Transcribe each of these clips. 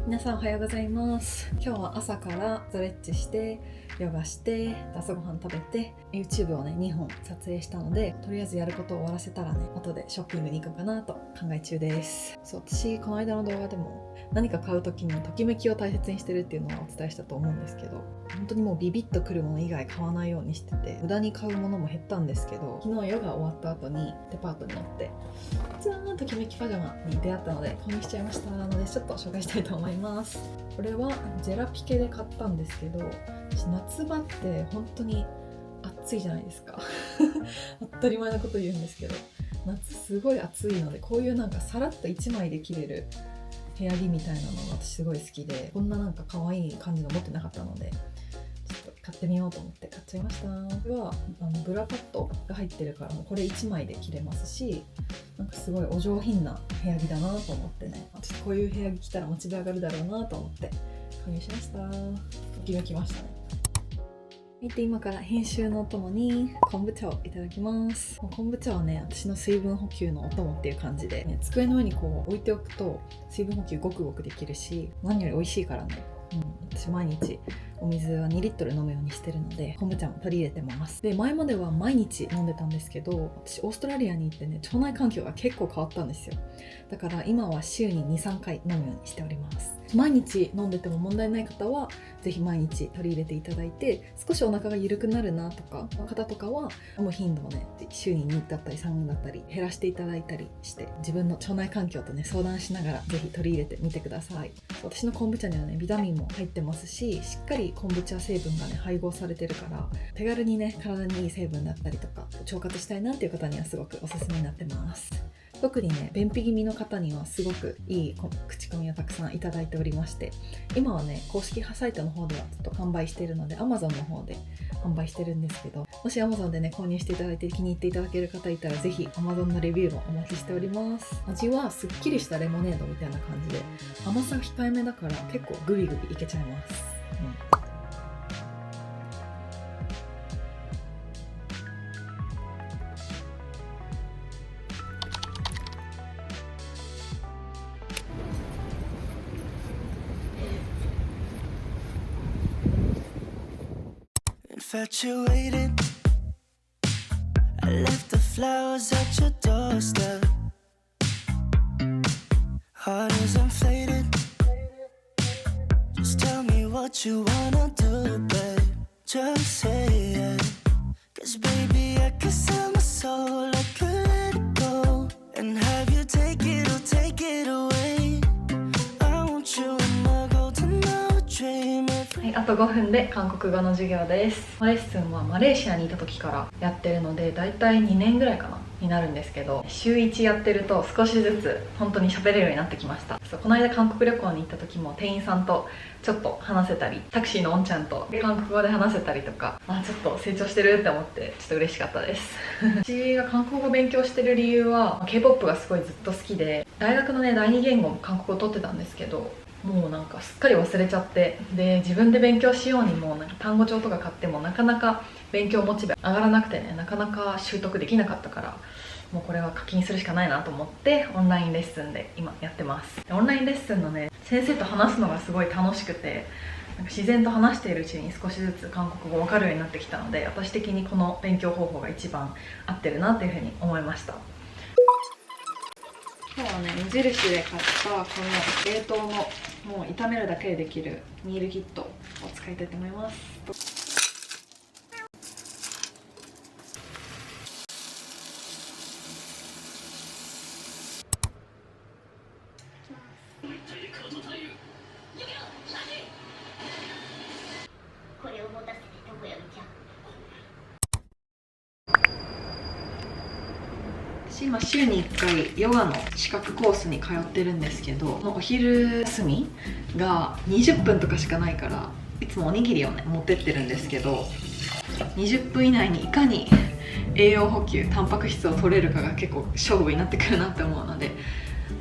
皆さんおはようございます。今日は朝からストレッチしてヨガして朝ごはん食べて YouTube をね2本撮影したので、とりあえずやることを終わらせたらね、後でショッピングに行こうかなと考え中です。私この間の動画でも何か買う時にときめきを大切にしてるっていうのはお伝えしたと思うんですけど、本当にもうビビッとくるもの以外買わないようにしてて、無駄に買うものも減ったんですけど、昨日ヨガ終わった後にデパートに行ってじゃーんときめきパジャマに出会ったので購入しちゃいましたので、ちょっと紹介したいと思います。これはジェラピケで買ったんですけど、夏場って本当に暑いじゃないですか当たり前なこと言うんですけど、夏すごい暑いので、こういうなんかさらっと1枚で着れる部屋着みたいなのが私すごい好きで、こんななんか可愛い感じの持ってなかったのでちょっと買ってみようと思って買っちゃいました。これはブラパッドが入ってるから、もうこれ1枚で着れますし、なんかすごいお上品な部屋着だなと思ってね、ちょっとこういう部屋着着たらモチベ上がるだろうなと思って購入しました。ときめきましたね。で今から編集のお供に昆布茶をいただきます。昆布茶はね、私の水分補給のお供っていう感じで、ね、机の上にこう置いておくと水分補給ごくごくできるし、何より美味しいからね、私毎日お水は2リットル飲むようにしてるので、昆布茶も取り入れてます。で、前までは毎日飲んでたんですけど、私オーストラリアに行ってね、腸内環境が結構変わったんですよ。だから今は週に 2,3 回飲むようにしております。毎日飲んでても問題ない方はぜひ毎日取り入れていただいて、少しお腹が緩くなるなとか方とかは飲む頻度をね、週に2だったり3だったり減らしていただいたりして、自分の腸内環境とね相談しながらぜひ取り入れてみてください。私の昆布茶にはねビタミンも入ってますし、しっかり昆布茶成分がね配合されてるから、手軽にね体にいい成分だったりとか腸活したいなっていう方にはすごくおすすめになってます。特にね便秘気味の方にはすごくいい口コミをたくさんいただいておりまして、今はね公式サイトの方ではちょっと完売しているので Amazon の方で販売してるんですけど、もし Amazon でね購入していただいて気に入っていただける方いたら、ぜひ Amazon のレビューもお待ちしております。味はすっきりしたレモネードみたいな感じで、甘さが控えめだから結構グビグビいけちゃいます。Infatuated, I left the flowers at your doorstep. Heart is inflated. Just tell me what you wanna do, babe. Just say it. 'Cause baby, I can sell my soul, I could let it go and have you take it or take it away. I want you in my golden hour dream. はい、あと5分で韓国語の授業です。レッスンはマレーシアにいた時からやってるので、だいたい2年ぐらいかなになるんですけど、週1やってると少しずつ本当に喋れるようになってきました。この間韓国旅行に行った時も店員さんとちょっと話せたり、タクシーのおんちゃんと韓国語で話せたりとか、ちょっと成長してるって思ってちょっと嬉しかったです私が韓国語を勉強してる理由は K-POP がすごいずっと好きで、大学のね第二言語も韓国語を取ってたんですけど、もうなんかすっかり忘れちゃって、で自分で勉強しようにもなんか単語帳とか買ってもなかなか勉強モチベ上がらなくてね、なかなか習得できなかったから、もうこれは課金するしかないなと思ってオンラインレッスンで今やってます。オンラインレッスンのね先生と話すのがすごい楽しくて、なんか自然と話しているうちに少しずつ韓国語分かるようになってきたので、私的にこの勉強方法が一番合ってるなっていうふうに思いました。今日はね無印で買ったこの冷凍のもう炒めるだけでできるミールキットを使いたいと思います。これを持たせてどこへ置いちゃう。私今週に1回ヨガの資格コースに通ってるんですけど、お昼休みが20分とかしかないから、いつもおにぎりをね持ってってるんですけど、20分以内にいかに栄養補給タンパク質を取れるかが結構勝負になってくるなって思うので、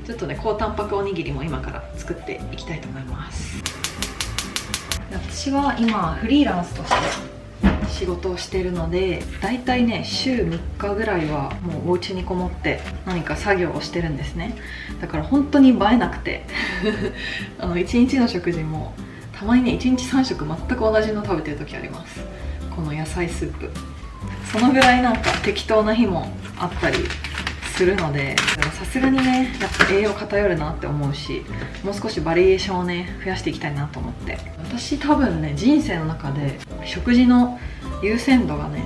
ちょっとね高タンパクおにぎりも今から作っていきたいと思います。私は今フリーランスとして仕事をしているので、だいたいね週3日ぐらいはもうお家にこもって何か作業をしてるんですね。だから本当に映えなくて1日の食事もたまにね1日3食全く同じの食べてる時あります。この野菜スープ、そのぐらいなんか適当な日もあったりするので、さすがにねやっぱ栄養偏るなって思うし、もう少しバリエーションをね増やしていきたいなと思って、私多分ね人生の中で食事の優先度がね、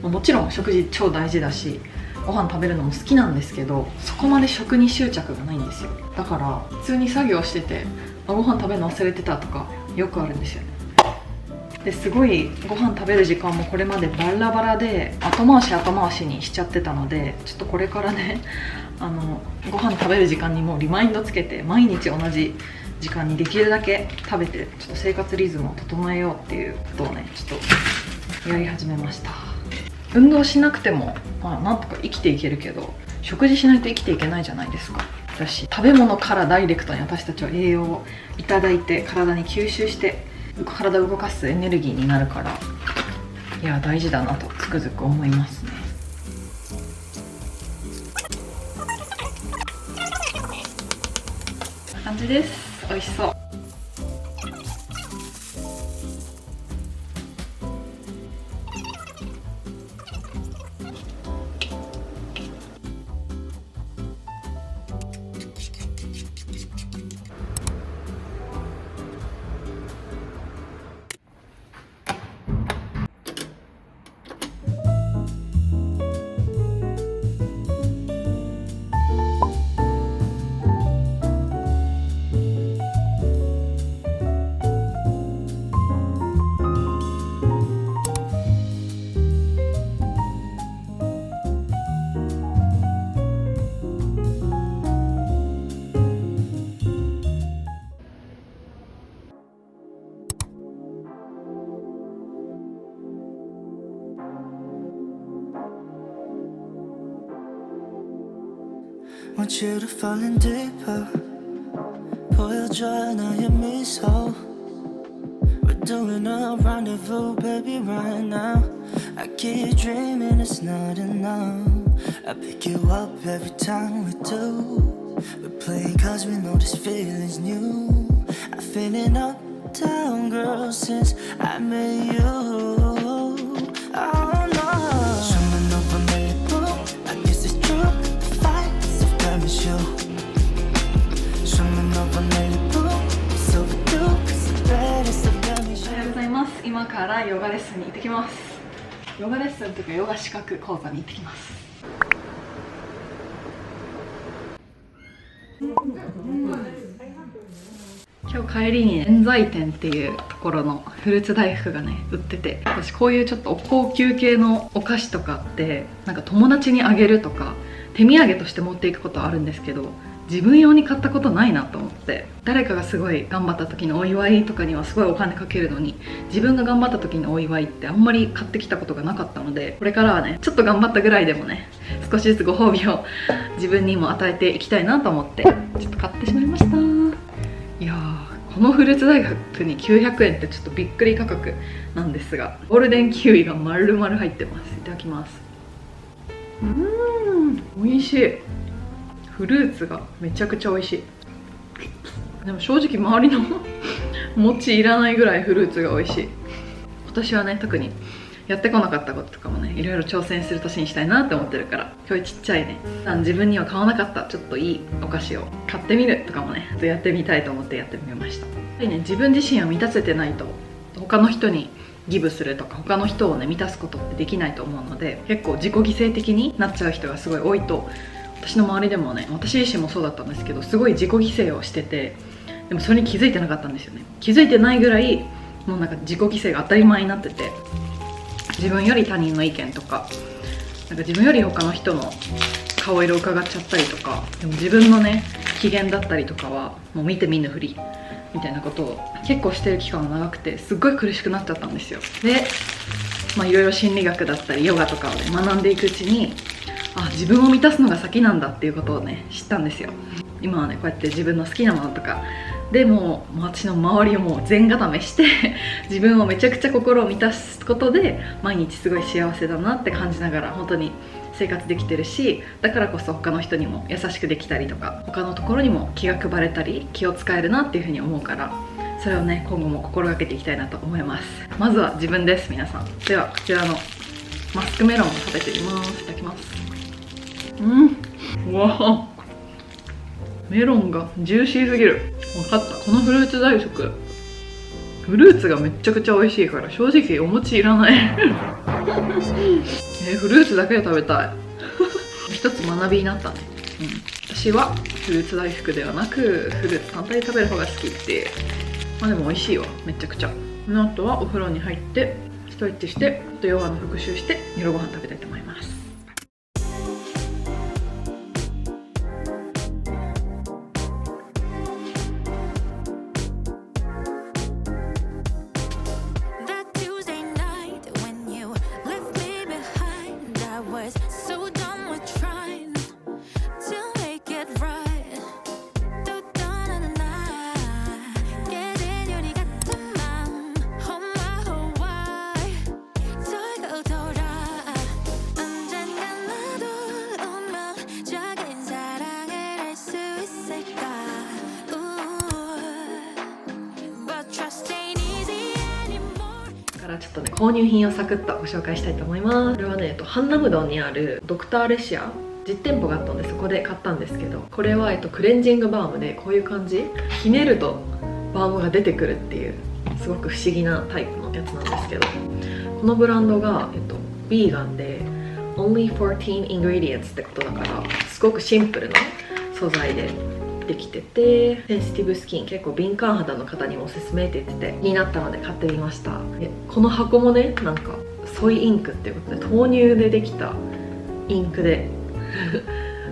もちろん食事超大事だしご飯食べるのも好きなんですけど、そこまで食に執着がないんですよ。だから普通に作業しててご飯食べるの忘れてたとかよくあるんですよね。ですごいご飯食べる時間もこれまでバラバラで後回しにしちゃってたので、ちょっとこれからねご飯食べる時間にもリマインドつけて毎日同じ時間にできるだけ食べて、ちょっと生活リズムを整えようっていうことをねちょっとやり始めました。運動しなくてもなんとか生きていけるけど、食事しないと生きていけないじゃないですか。だし食べ物からダイレクトに私たちは栄養をいただいて体に吸収して体を動かすエネルギーになるから、いや大事だなとつくづく思いますね。こんな感じです。美味しそう。Want you to fall in deeper. 보여줘 나의 미소. We're doing a rendezvous, baby, right now. I keep dreaming it's not enough. I pick you up every time we do. We play cause we know this feeling's new. I'm feeling up, down, girl, since I met you. Oh no. Swimming over Malibu, I guess it's true. Swimming over Malibu, it's overdue. It's the baddest of them. おはようございます。今からヨガレッスンに行ってきます。ヨガレッスンというかヨガ資格講座に行ってきます。今日帰りに弁財天っていうところのフルーツ大福がね売ってて、私こういうちょっと高級系のお菓子とかってなんか友達にあげるとか手土産として持っていくことはあるんですけど、自分用に買ったことないなと思って、誰かがすごい頑張った時のお祝いとかにはすごいお金かけるのに、自分が頑張った時のお祝いってあんまり買ってきたことがなかったので、これからはねちょっと頑張ったぐらいでもね少しずつご褒美を自分にも与えていきたいなと思ってちょっと買ってしまいました。いやー、このフルーツ大福に900円ってちょっとびっくり価格なんですが、ゴールデンキウイが丸々入ってます。いただきます。美味しい。フルーツがめちゃくちゃ美味しい。でも正直周りの餅いらないぐらいフルーツが美味しい。今年はね特にやってこなかったこととかもねいろいろ挑戦する年にしたいなって思ってるから、今日ちっちゃいね自分には買わなかったちょっといいお菓子を買ってみるとかもねやってみたいと思ってやってみました。やっぱりね自分自身を満たせてないと他の人にギブするとか他の人をね満たすことってできないと思うので、結構自己犠牲的になっちゃう人がすごい多いと、私の周りでもね、私自身もそうだったんですけど、すごい自己犠牲をしてて、でもそれに気づいてなかったんですよね。気づいてないぐらいもうなんか自己犠牲が当たり前になってて、自分より他人の意見とか、なんか自分より他の人の顔色を伺っちゃったりとか、でも自分のね機嫌だったりとかはもう見て見ぬふりみたいなことを結構してる期間が長くて、すっごい苦しくなっちゃったんですよ。でいろいろ心理学だったりヨガとかをね学んでいくうちに、自分を満たすのが先なんだっていうことをね知ったんですよ。今はねこうやって自分の好きなものとかでも私の周りをもう全固めして自分をめちゃくちゃ心を満たすことで毎日すごい幸せだなって感じながら本当に生活できてるし、だからこそ他の人にも優しくできたりとか他のところにも気が配れたり気を使えるなっていうふうに思うから、それをね今後も心がけていきたいなと思います。まずは自分です皆さん。ではこちらのマスクメロンを食べてみます。いただきます。うわメロンがジューシーすぎる。分かった。このフルーツ大福フルーツがめっちゃくちゃ美味しいから正直お餅いらないフルーツだけで食べたい一つ学びになったね。私はフルーツ大福ではなくフルーツ単体で食べる方が好きっていう。まあでも美味しいわめちゃくちゃ。この後はお風呂に入ってストレッチしてヨガの復習して夜ご飯食べたいと思います。ちょっとね購入品をサクッとご紹介したいと思います。これはねハンナムドンにあるドクターレシア実店舗があったのでそこで買ったんですけど、これはクレンジングバームでこういう感じ、ひねるとバームが出てくるっていうすごく不思議なタイプのやつなんですけど、このブランドがビーガンで only 14 ingredients ってことだからすごくシンプルな素材でできてて、センシティブスキン結構敏感肌の方にもおすすめって言ってて気になったので買ってみました。でこの箱もねなんかソイインクっていうことで豆乳でできたインクで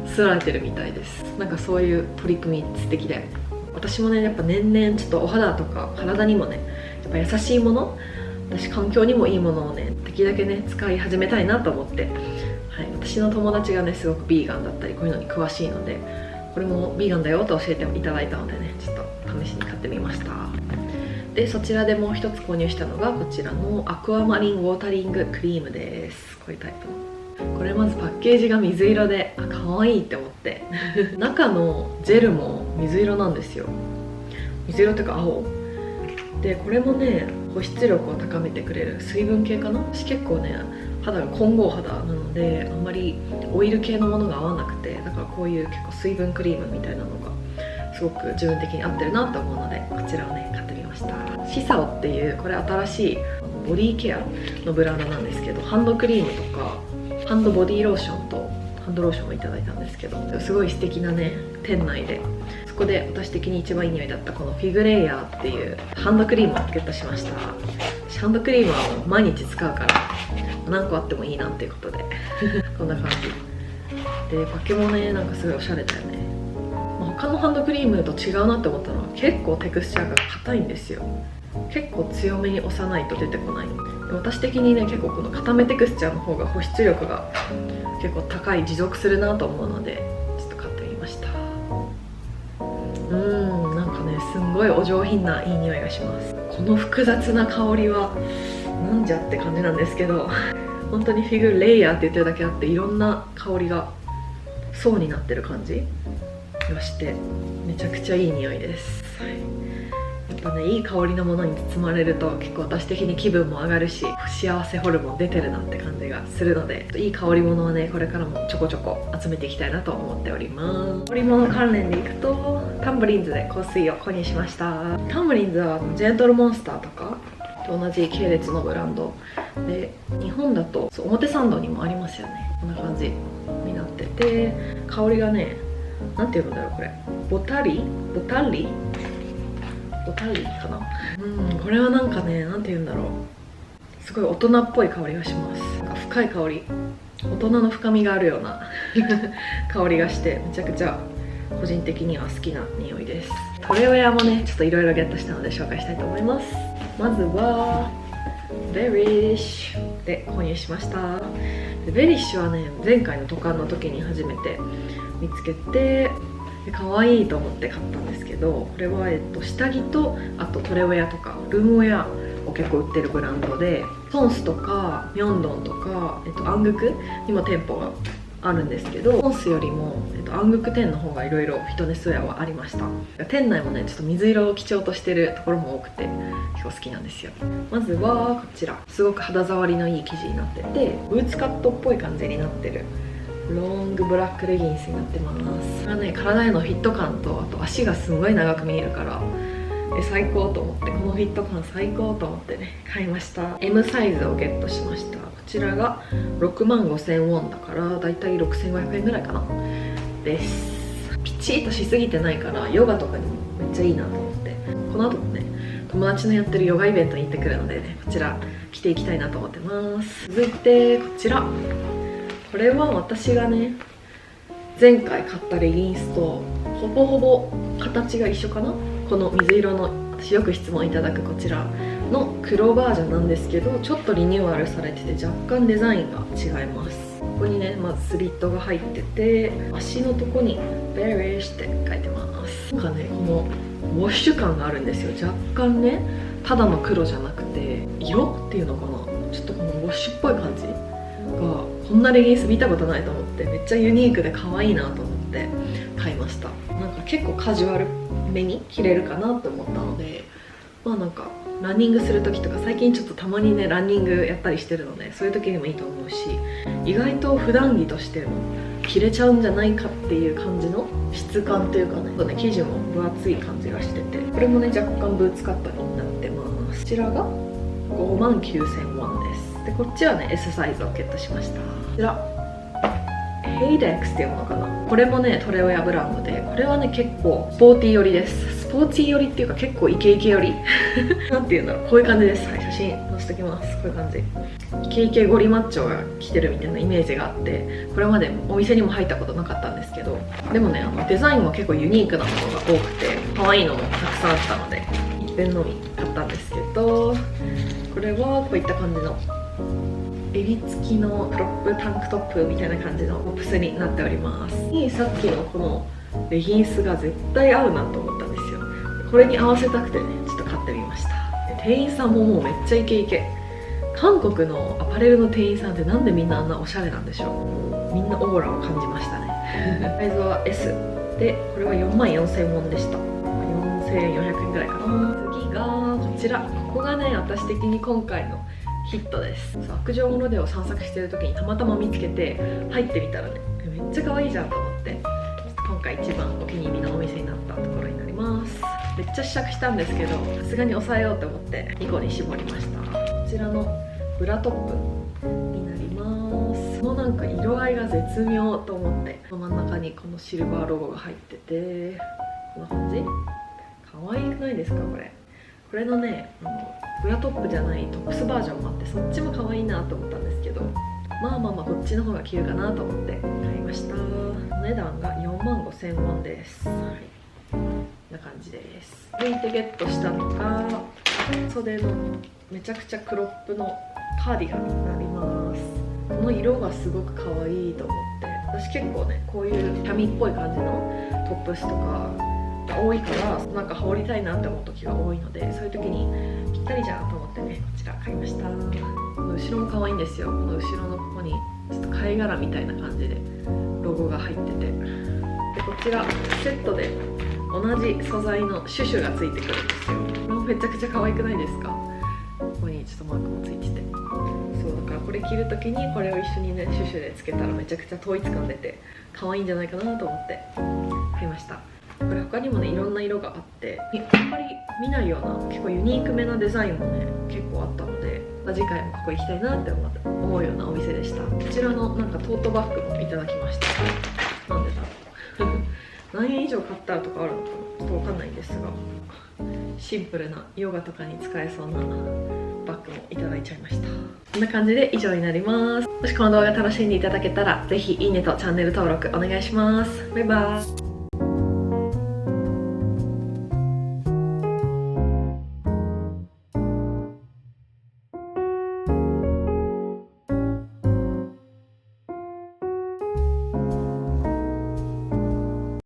刷られてるみたいです。なんかそういう取り組み素敵で、私もねやっぱ年々ちょっとお肌とか体にもねやっぱ優しいもの、私環境にもいいものをねできるだけね使い始めたいなと思って、はい、私の友達がねすごくビーガンだったりこういうのに詳しいのでこれもビーガンだよと教えていただいたのでねちょっと試しに買ってみました。でそちらでもう一つ購入したのがこちらのアクアマリンウォータリングクリームです。こういうタイプの、これまずパッケージが水色で可愛いって思って中のジェルも水色なんですよ。水色っていうか青で、これもね保湿力を高めてくれる水分系かな。私結構ね肌が混合肌なのであんまりオイル系のものが合わなくて、だからこういう結構水分クリームみたいなのがすごく自分的に合ってるなと思うのでこちらをね買ってみました。シサオっていうこれ新しいボディケアのブランドなんですけど、ハンドクリームとかハンドボディローションとハンドローションをいただいたんですけど、すごい素敵なね店内で、そこで私的に一番いい匂いだったこのフィグレイヤーっていうハンドクリームをゲットしました。ハンドクリームはもう毎日使うから何個あってもいいなっていうことでこんな感じで、パッケもねなんかすごいおしゃれだよね。他のハンドクリームと違うなって思ったのは結構テクスチャーが硬いんですよ。結構強めに押さないと出てこない。で私的にね結構この固めテクスチャーの方が保湿力が結構高い、持続するなと思うのでちょっと買ってみました。なんかねすんごいお上品ないい匂いがします。この複雑な香りはなんじゃって感じなんですけど本当にフィグレイヤーって言ってるだけあっていろんな香りが層になってる感じがしてめちゃくちゃいい匂いです、はい、やっぱねいい香りのものに包まれると結構私的に気分も上がるし幸せホルモン出てるなって感じがするので、いい香り物はねこれからもちょこちょこ集めていきたいなと思っております。香り物関連でいくとタンブリンズで香水を購入しました。タンブリンズはジェントルモンスターとかと同じ系列のブランドで、日本だと表参道にもありますよね。こんな感じになってて、香りがねなんていうんだろうこれ、ボタリかな。これはなんかねなんていうんだろう、すごい大人っぽい香りがします。なんか深い香り、大人の深みがあるような香りがしてめちゃくちゃ個人的には好きな匂いです。トレオヤもねちょっといろいろゲットしたので紹介したいと思います。まずはベリッシュで購入しました。ベリッシュはね前回の渡韓の時に初めて見つけて、で可愛いと思って買ったんですけど、これは、下着とあとトレウェアとかルームウェアを結構売ってるブランドで、ソンスとかミョンドンとか、アングクにも店舗があるんですけど、ソンスよりも、アングク店の方がいろいろフィットネスウェアはありました。店内もねちょっと水色を基調としてるところも多くて結構好きなんですよ。まずはこちら、すごく肌触りのいい生地になってて、ブーツカットっぽい感じになってるロングブラックレギンスになってます。これはね体へのフィット感と、あと足がすごい長く見えるから最高と思って、このフィット感最高と思ってね買いました。 M サイズをゲットしました。こちらが6万5000ウォンだからだいたい6500円ぐらいかなです。ピチッとしすぎてないからヨガとかにもめっちゃいいなと思って、この後もね友達のやってるヨガイベントに行ってくるのでね、こちら着ていきたいなと思ってます。続いてこちら、これは私がね前回買ったレギンスとほぼほぼ形が一緒かな。この水色の、私よく質問いただくこちらの黒バージョンなんですけど、ちょっとリニューアルされてて若干デザインが違います。ここにねまずスリットが入ってて、足のとこにベリッシュって書いてます。なんかねこのウォッシュ感があるんですよ。若干ねただの黒じゃなくて色っていうのかな、ちょっとこのウォッシュっぽい感じが、こんなレギンス見たことないと思って、めっちゃユニークで可愛いなと思って買いました。なんか結構カジュアルめに着れるかなと思ったので、まあなんかランニングする時とか、最近ちょっとたまにねランニングやったりしてるので、そういう時にもいいと思うし、意外と普段着としても着れちゃうんじゃないかっていう感じの質感というかね、生地も分厚い感じがしてて、これもね若干ブーツカットになってます。こちらが5万9000ウォンです。でこっちはね S サイズをゲットしました。こちらヘイデックスっていうものかな。これもねトレウェアブランドで、これはね結構スポーティー寄りです。スポーティー寄りっていうか結構イケイケ寄りなんていうんだろう、こういう感じです。はい、写真載せときます。こういう感じ、イケイケゴリマッチョが着てるみたいなイメージがあって、これまでお店にも入ったことなかったんですけど、でもねデザインも結構ユニークなものが多くて可愛いのもたくさんあったので一遍のみ買ったんですけど、これはこういった感じの襟付きのクロップタンクトップみたいな感じのトップスになっております。にさっきのこのレギンスが絶対合うなと思ったんですよ。これに合わせたくてねちょっと買ってみました。で店員さんももうめっちゃイケイケ。韓国のアパレルの店員さんってなんでみんなあんなおしゃれなんでしょう。みんなオーラを感じましたねサイズは S で、これは4万4000ウォンでした。4400円ぐらいかな。次がこちら、ここがね私的に今回のヒットです。悪女ロデを散策してる時にたまたま見つけて入ってみたらねめっちゃ可愛いじゃんと思って、今回一番お気に入りのお店になったところになります。めっちゃ試着したんですけど、さすがに抑えようと思って2個に絞りました。こちらのブラトップになります。このなんか色合いが絶妙と思って、真ん中にこのシルバーロゴが入ってて、こんな感じ可愛くないですか。これのねブラトップじゃないトップスバージョンもあって、そっちも可愛いなと思ったんですけど、まあこっちの方が着るかなと思って買いました。お値段が4万5000ウォンです。はい、こんな感じです。続いてゲットしたのが袖のめちゃくちゃクロップのカーディガンになります。この色がすごく可愛いと思って、私結構ねこういうキャミっぽい感じのトップスとか多いからなんか羽織りたいなって思う時が多いので、そういう時にぴったりじゃんと思ってねこちら買いました。この後ろも可愛いんですよ。この後ろのここにちょっと貝殻みたいな感じでロゴが入ってて、でこちらセットで同じ素材のシュシュがついてくるんですよ。これもめちゃくちゃ可愛くないですか。ここにちょっとマークもついてて、そうだからこれ着る時にこれを一緒にねシュシュでつけたらめちゃくちゃ統一感出て可愛いんじゃないかなと思って買いました。これ他にもねいろんな色があって、あんまり見ないような結構ユニークめなデザインもね結構あったので、次回もここ行きたいなって思うようなお店でした。こちらのなんかトートバッグもいただきました。なんでだろう何円以上買ったらとかあるのかな、ちょっとわかんないんですが、シンプルなヨガとかに使えそうなバッグもいただいちゃいました。こんな感じで以上になります。もしこの動画楽しんでいただけたらぜひいいねとチャンネル登録お願いします。バイバーイ。